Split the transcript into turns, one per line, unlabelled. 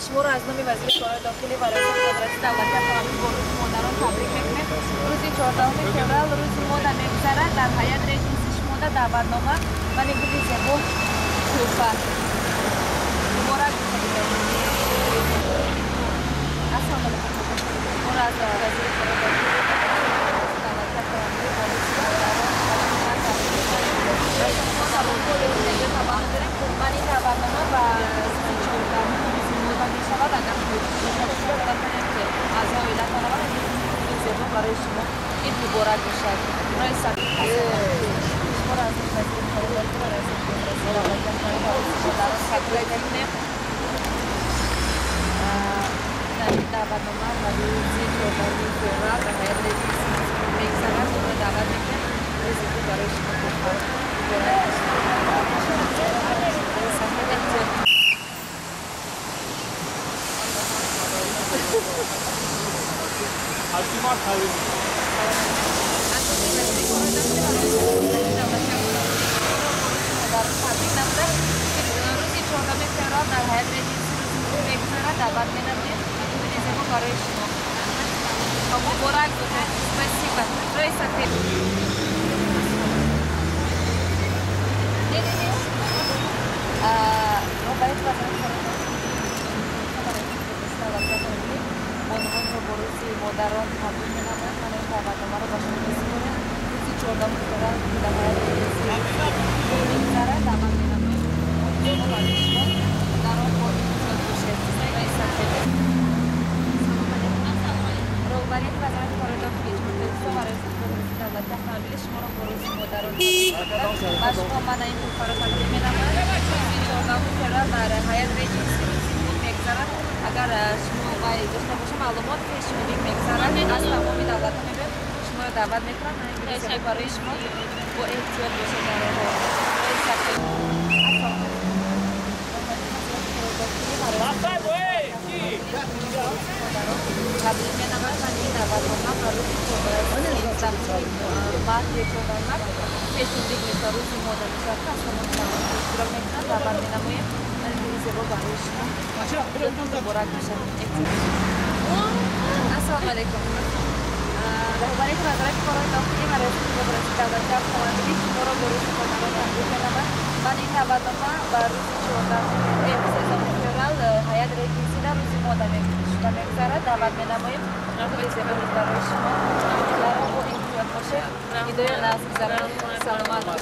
شما را از نام وزیر کار داخلی و ریاست قدرت دولتی تمامی بروز مادران تبریک میکنیم. روزی 14 فوریه روز مادر میگذرد. در هیئت رئیسی شما دعوتنامه و نیکولی زبون توفه مبارک باشید. السلام علیکم. ما را از وزیر کار داخلی دولتی تمامی بروز مادران برای شما این مبارک باشد. رئیس دعوتنامه و روزی 14 فوریه به هیئت رئیسی میگذرد و دعوت میکنم رئیسی برای شما مبارک
Altimar Tavri.
روزی 14 فوریه در هیئت رئیسی میگذرد دعوت می‌نماییم برای شما مبارک باشد. спасибо. رئیس بروزی مادران تبریک می‌نمایم. من این دعوتنامه را با شما می‌سپارم. روزی 14 فوریه در هیئت رئیسی میگذرد دعوت می‌نمایم. شما برای شما مادران مبارک باشد. رئیس روبری وزارت کار داخلی جمهوری اسلامی و ریاست دولت تحویل شما را بروز مادران و شما من این توفه را تقدیم می‌نمایم. روزی 14 فوریه در هیئت رئیسی میگذرد. اگر شما باید داشته باشه معلومات پیشنهادی میگذرد از تمامی دولت می‌بینم شما را دعوت می‌کنم. من انگلیسی برای شما با احتیاط باشید. السلام علیکم. رهبری وزارت کار داخلی و ریاست قدرت دولتی تمامی شما را بروز مادران تبریک می‌نمایم. من این دعوتنامه و روز 14 فوریه هیئت رئیسی در روز مادر میگذرد دعوت می‌نماییم. نیکولی زبون برای شما. با احتیاط باشید. ایدای نسل زبان سلامت.